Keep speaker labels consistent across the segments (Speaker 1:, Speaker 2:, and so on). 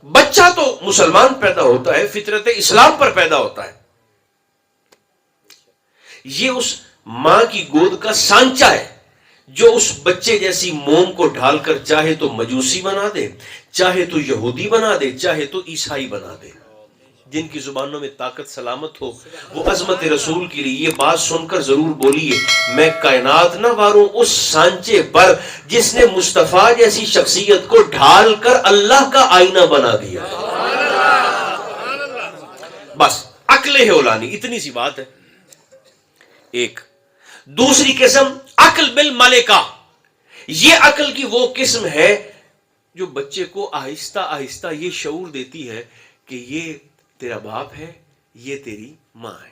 Speaker 1: بچہ تو مسلمان پیدا ہوتا ہے، فطرت اسلام پر پیدا ہوتا ہے، یہ اس ماں کی گود کا سانچہ ہے جو اس بچے جیسی موم کو ڈھال کر چاہے تو مجوسی بنا دے، چاہے تو یہودی بنا دے، چاہے تو عیسائی بنا دے۔ جن کی زبانوں میں طاقت سلامت ہو وہ عظمت رسول کے لیے یہ بات سن کر ضرور بولیے، میں کائنات نہ واروں اس سانچے پر جس نے مصطفیٰ جیسی شخصیت کو ڈھال کر اللہ کا آئینہ بنا دیا۔ بس عقل ہے اولانی، اتنی سی بات ہے۔ ایک دوسری قسم عقل بالملکہ، یہ عقل کی وہ قسم ہے جو بچے کو آہستہ آہستہ یہ شعور دیتی ہے کہ یہ تیرا باپ ہے، یہ تیری ماں ہے،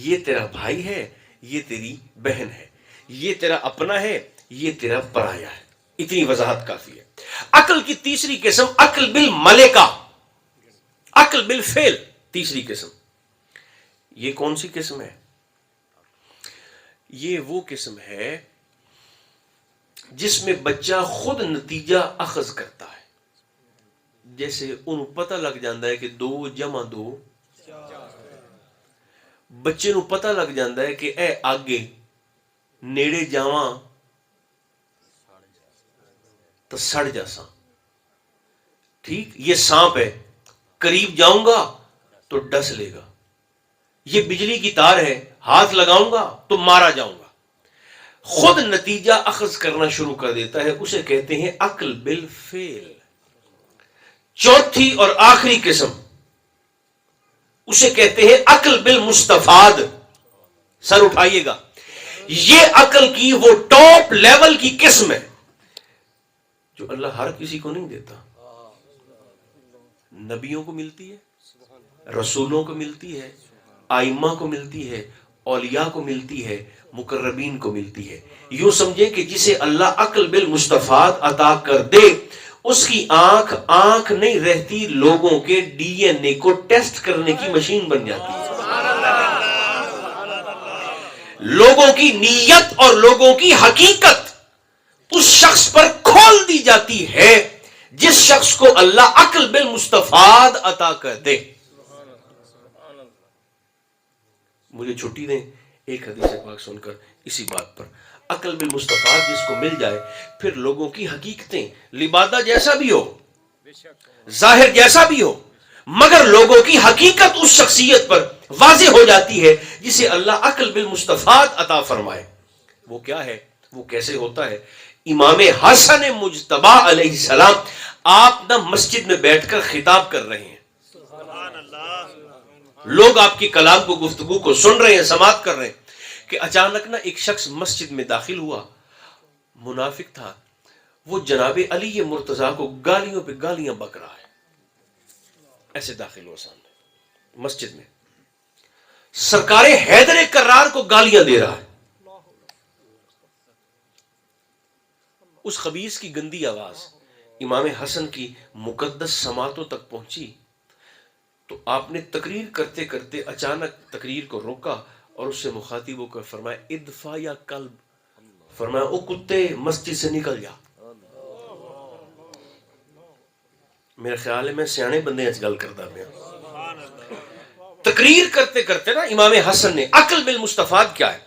Speaker 1: یہ تیرا بھائی ہے، یہ تیری بہن ہے، یہ تیرا اپنا ہے، یہ تیرا پرایا ہے۔ اتنی وضاحت کافی ہے۔ عقل کی تیسری قسم عقل بالملکہ، عقل بالفعل، تیسری قسم۔ یہ کون سی قسم ہے؟ یہ وہ قسم ہے جس میں بچہ خود نتیجہ اخذ کرتا ہے۔ جیسے انہوں پتہ لگ جاندہ ہے کہ 2 جمع 2، بچے نو پتہ لگ جاندہ ہے کہ اے آگے نیڑے جاواں تو سڑ جاساں، ٹھیک، یہ سانپ ہے، قریب جاؤں گا تو ڈس لے گا، یہ بجلی کی تار ہے، ہاتھ لگاؤں گا تو مارا جاؤں گا۔ خود نتیجہ اخذ کرنا شروع کر دیتا ہے، اسے کہتے ہیں عقل بالفعل۔ چوتھی اور آخری قسم اسے کہتے ہیں عقل بالمستفاد۔ سر اٹھائیے گا، یہ عقل کی وہ ٹاپ لیول کی قسم ہے جو اللہ ہر کسی کو نہیں دیتا۔ نبیوں کو ملتی ہے، رسولوں کو ملتی ہے، آئمہ کو ملتی ہے، اولیاء کو ملتی ہے، مقربین کو ملتی ہے۔ یوں سمجھیں کہ جسے اللہ عقل بالمستفاد عطا کر دے اس کی آنکھ نہیں رہتی، لوگوں کے ڈی این اے کو ٹیسٹ کرنے کی مشین بن جاتی ہے۔ لوگوں کی نیت اور لوگوں کی حقیقت اس شخص پر کھول دی جاتی ہے جس شخص کو اللہ عقل بالمستفاد عطا کر دے۔ مجھے چھٹی دیں ایک حدیث پاک سن کر اسی بات پر۔ عقل بالمستفاد جس کو مل جائے پھر لوگوں کی حقیقتیں، لبادہ جیسا بھی ہو، ظاہر جیسا بھی ہو، مگر لوگوں کی حقیقت اس شخصیت پر واضح ہو جاتی ہے جسے اللہ عقل بالمستفاد عطا فرمائے۔ وہ کیا ہے، وہ کیسے ہوتا ہے؟ امام حسن مجتبی علیہ السلام آپ نہ مسجد میں بیٹھ کر خطاب کر رہے ہیں، لوگ آپ کی کلام کو، گفتگو کو سن رہے ہیں، سماعت کر رہے ہیں، کہ اچانک نہ ایک شخص مسجد میں داخل ہوا، منافق تھا، وہ جناب علی مرتضیٰ کو گالیوں پہ گالیاں بک رہا ہے، ایسے داخل ہوا سامنے مسجد میں، سرکار حیدر کرار کو گالیاں دے رہا ہے۔ اس خبیث کی گندی آواز امام حسن کی مقدس سماعتوں تک پہنچی تو آپ نے تقریر کرتے کرتے اچانک تقریر کو روکا اور اس سے مخاطب ہو کر فرمایا ادفع یا کلب، فرمایا او کتے مسجد سے نکل جا۔ میرا خیال ہے میں سیانے بندے اچ گل کرتا پیا۔ تقریر کرتے کرتے نا امام حسن نے عقل بالمستفاد کیا ہے،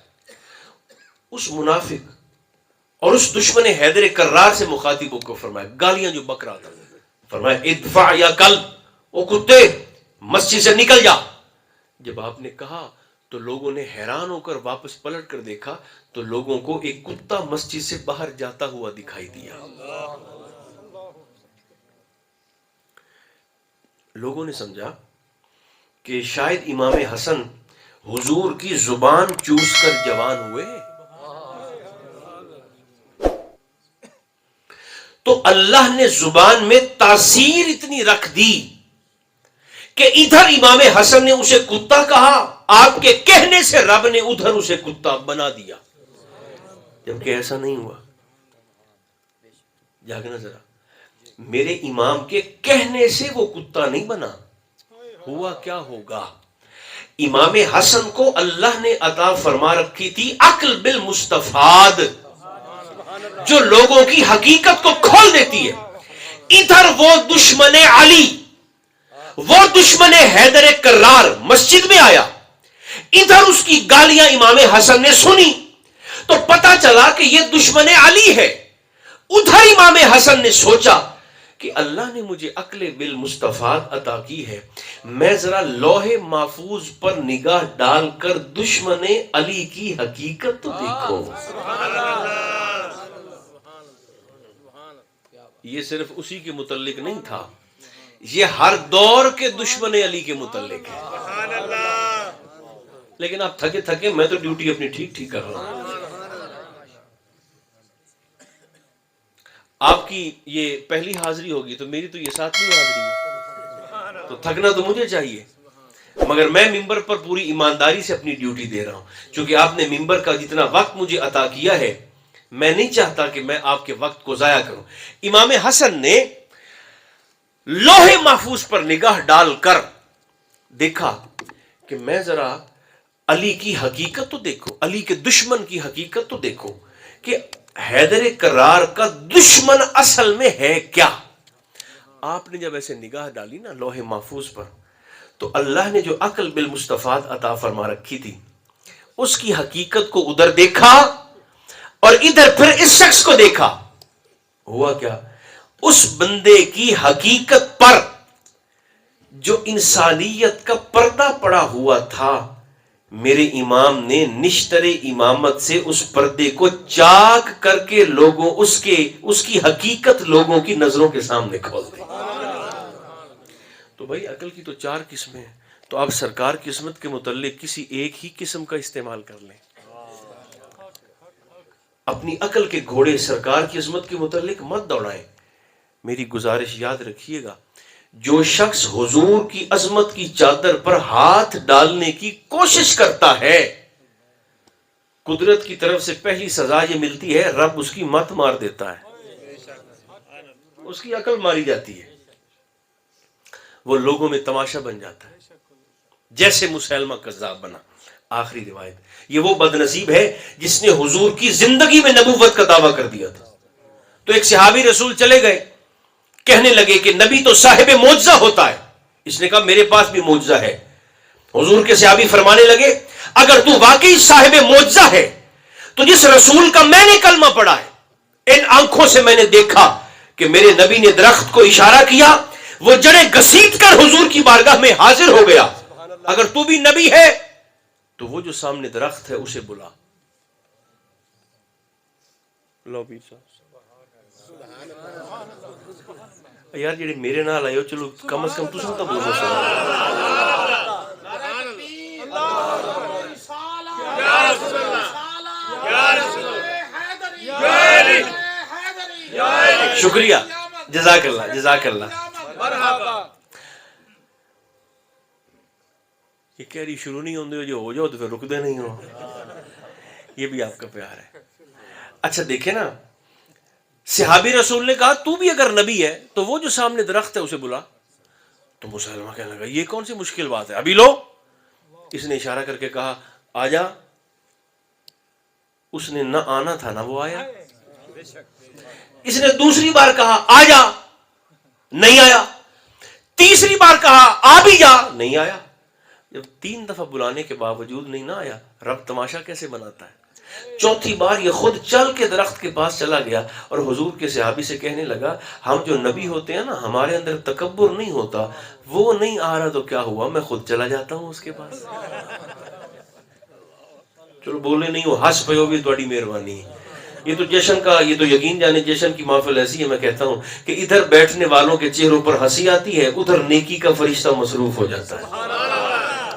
Speaker 1: اس منافق اور اس دشمن حیدر کرار سے مخاطبوں کو فرمایا، گالیاں جو بک رہا تھا، فرمایا ادفع یا کلب، او کتے مسجد سے نکل جا۔ جب آپ نے کہا تو لوگوں نے حیران ہو کر واپس پلٹ کر دیکھا تو لوگوں کو ایک کتا مسجد سے باہر جاتا ہوا دکھائی دیا۔ لوگوں نے سمجھا کہ شاید امام حسن حضور کی زبان چوس کر جوان ہوئے، تو اللہ نے زبان میں تاثیر اتنی رکھ دی کہ ادھر امام حسن نے اسے کتا کہا، آپ کے کہنے سے رب نے ادھر اسے کتا بنا دیا، جبکہ ایسا نہیں ہوا۔ جاگنا ذرا، میرے امام کے کہنے سے وہ کتا نہیں بنا، ہوا کیا ہوگا؟ امام حسن کو اللہ نے عطا فرما رکھی تھی عقل بالمستفاد جو لوگوں کی حقیقت کو کھول دیتی ہے۔ ادھر وہ دشمن علی وہ دشمن حیدر کرار مسجد میں آیا, ادھر اس کی گالیاں امام حسن نے سنی تو پتا چلا کہ یہ دشمن علی ہے. ادھر امام حسن نے سوچا کہ اللہ نے مجھے عقل بالمصطفیٰ عطا کی ہے, میں ذرا لوح محفوظ پر نگاہ ڈال کر دشمن علی کی حقیقت تو دیکھو. یہ صرف اسی کے متعلق نہیں تھا, یہ ہر دور کے دشمن علی کے متعلق ہے. لیکن آپ تھکے تھکے, میں تو ڈیوٹی اپنی ٹھیک ٹھیک کر رہا ہوں. آپ کی یہ پہلی حاضری ہوگی تو میری تو یہ 7ویں حاضری ہے, تو تھکنا تو مجھے چاہیے, مگر میں ممبر پر پوری ایمانداری سے اپنی ڈیوٹی دے رہا ہوں. چونکہ آپ نے ممبر کا جتنا وقت مجھے عطا کیا ہے, میں نہیں چاہتا کہ میں آپ کے وقت کو ضائع کروں. امام حسن نے لوح محفوظ پر نگاہ ڈال کر دیکھا کہ میں ذرا علی کی حقیقت تو دیکھو, علی کے دشمن کی حقیقت تو دیکھو کہ حیدر کرار کا دشمن اصل میں ہے کیا. آپ نے جب ایسے نگاہ ڈالی نا لوح محفوظ پر, تو اللہ نے جو عقل بالمصطفیٰ عطا فرما رکھی تھی اس کی حقیقت کو ادھر دیکھا اور ادھر پھر اس شخص کو دیکھا. ہوا کیا, اس بندے کی حقیقت پر جو انسانیت کا پردہ پڑا ہوا تھا, میرے امام نے نشتر امامت سے اس پردے کو چاک کر کے لوگوں اس کی حقیقت لوگوں کی نظروں کے سامنے کھول دی. تو بھائی عقل کی تو 4 قسمیں ہیں, تو آپ سرکار کی عصمت کے متعلق کسی ایک ہی قسم کا استعمال کر لیں. اپنی عقل کے گھوڑے سرکار کی عصمت کے متعلق مت دوڑائیں. میری گزارش یاد رکھیے گا, جو شخص حضور کی عظمت کی چادر پر ہاتھ ڈالنے کی کوشش کرتا ہے, قدرت کی طرف سے پہلی سزا یہ ملتی ہے, رب اس کی مت مار دیتا ہے, اس کی عقل ماری جاتی ہے, وہ لوگوں میں تماشا بن جاتا ہے, جیسے مسیلمہ کذاب بنا. آخری روایت, یہ وہ بدنصیب ہے جس نے حضور کی زندگی میں نبوت کا دعویٰ کر دیا تھا. تو ایک صحابی رسول چلے گئے, کہنے لگے کہ نبی تو صاحب معجزہ ہوتا ہے. اس نے کہا میرے پاس بھی معجزہ ہے. حضور کے صحابی فرمانے لگے اگر تو واقعی صاحب معجزہ ہے تو جس رسول کا میں نے کلمہ پڑھا ہے, ان آنکھوں سے میں نے دیکھا کہ میرے نبی نے درخت کو اشارہ کیا, وہ جڑیں گھسیٹ کر حضور کی بارگاہ میں حاضر ہو گیا, اگر تو بھی نبی ہے تو وہ جو سامنے درخت ہے اسے بلا. لو پیر صاحب یار جڑے میرے نال آئے ہو, چلو کم از کم تساں تو بولو. شکریہ, جزاک اللہ جزاک اللہ. یہ کہہ رہی شروع نہیں ہوندے, جو ہو جاؤ تو پھر رکدے نہیں ہو. یہ بھی آپ کا پیار ہے. اچھا دیکھیں نا, صحابی رسول نے کہا تو بھی اگر نبی ہے تو وہ جو سامنے درخت ہے اسے بلا. تو مسلمہ کہنے لگا یہ کون سی مشکل بات ہے, ابھی لو. اس نے اشارہ کر کے کہا آ جا. اس نے نہ آنا تھا نہ وہ آیا. اس نے دوسری بار کہا آ جا, نہیں آیا. تیسری بار کہا آ بھی جا, نہیں آیا. جب 3 دفعہ بلانے کے باوجود نہیں نہ آیا, رب تماشا کیسے بناتا ہے. چوتھی بار یہ خود چل کے درخت کے پاس چلا گیا اور حضور کے صحابی سے کہنے لگا ہم جو نبی ہوتے ہیں نا, ہمارے اندر تکبر نہیں ہوتا, وہ نہیں آ رہا تو کیا ہوا, میں خود چلا جاتا ہوں اس کے پاس. چلو بولے نہیں ہو, ہنس پے ہو بھی تھوڑی مہربانی. یہ تو جشن کا, یہ تو یقین جانے جشن کی محفل ایسی ہے, میں کہتا ہوں کہ ادھر بیٹھنے والوں کے چہروں پر ہنسی آتی ہے, ادھر نیکی کا فرشتہ مصروف ہو جاتا ہے,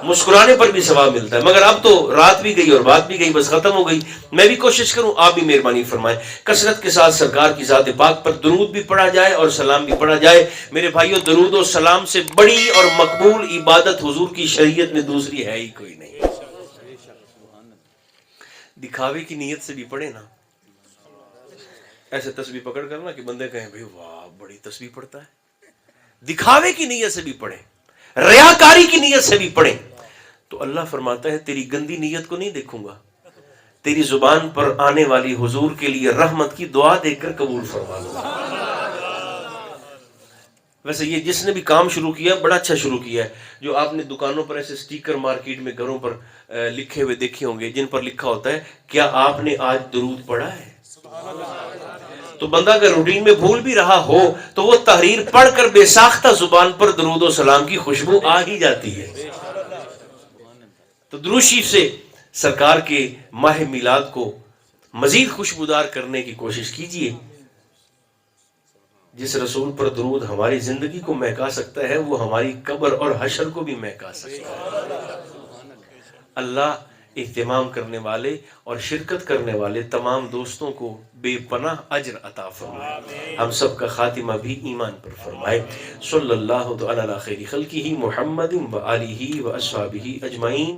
Speaker 1: مسکرانے پر بھی ثواب ملتا ہے. مگر اب تو رات بھی گئی اور بات بھی گئی, بس ختم ہو گئی. میں بھی کوشش کروں, آپ بھی مہربانی فرمائیں, کثرت کے ساتھ سرکار کی ذات پاک پر درود بھی پڑھا جائے اور سلام بھی پڑھا جائے. میرے بھائیوں, درود و سلام سے بڑی اور مقبول عبادت حضور کی شریعت میں دوسری ہے ہی کوئی نہیں. دکھاوے کی نیت سے بھی پڑھے نا, ایسے تسبیح پکڑ کرنا کہ بندے کہیں بھئی واہ بڑی تسبیح پڑھتا ہے. دکھاوے کی نیت سے بھی پڑھے, ریاکاری کی نیت سے بھی پڑھے, تو اللہ فرماتا ہے تیری گندی نیت کو نہیں دیکھوں گا, تیری زبان پر آنے والی حضور کے لیے رحمت کی دعا دے کر قبول فرما لوں گا. ویسے یہ جس نے بھی کام شروع کیا بڑا اچھا شروع کیا ہے. جو آپ نے دکانوں پر ایسے سٹیکر مارکیٹ میں گھروں پر لکھے ہوئے دیکھے ہوں گے، جن پر لکھا ہوتا ہے کیا آپ نے آج درود پڑھا ہے. تو بندہ اگر روٹین میں بھول بھی رہا ہو تو وہ تحریر پڑھ کر بے ساختہ زبان پر درود و سلام کی خوشبو آ ہی جاتی ہے. تو درود شریف سے سرکار کے ماہ میلاد کو مزید خوشبودار کرنے کی کوشش کیجیے. جس رسول پر درود ہماری زندگی کو مہکا سکتا ہے وہ ہماری قبر اور حشر کو بھی مہکا سکتا ہے. اللہ اہتمام کرنے والے اور شرکت کرنے والے تمام دوستوں کو بے پناہ اجر عطا فرمائے. ہم سب کا خاتمہ بھی ایمان پر فرمائے. صلی اللہ تعالی علی خیر خلقہ محمد و آلہ و اصحابہ اجمعین.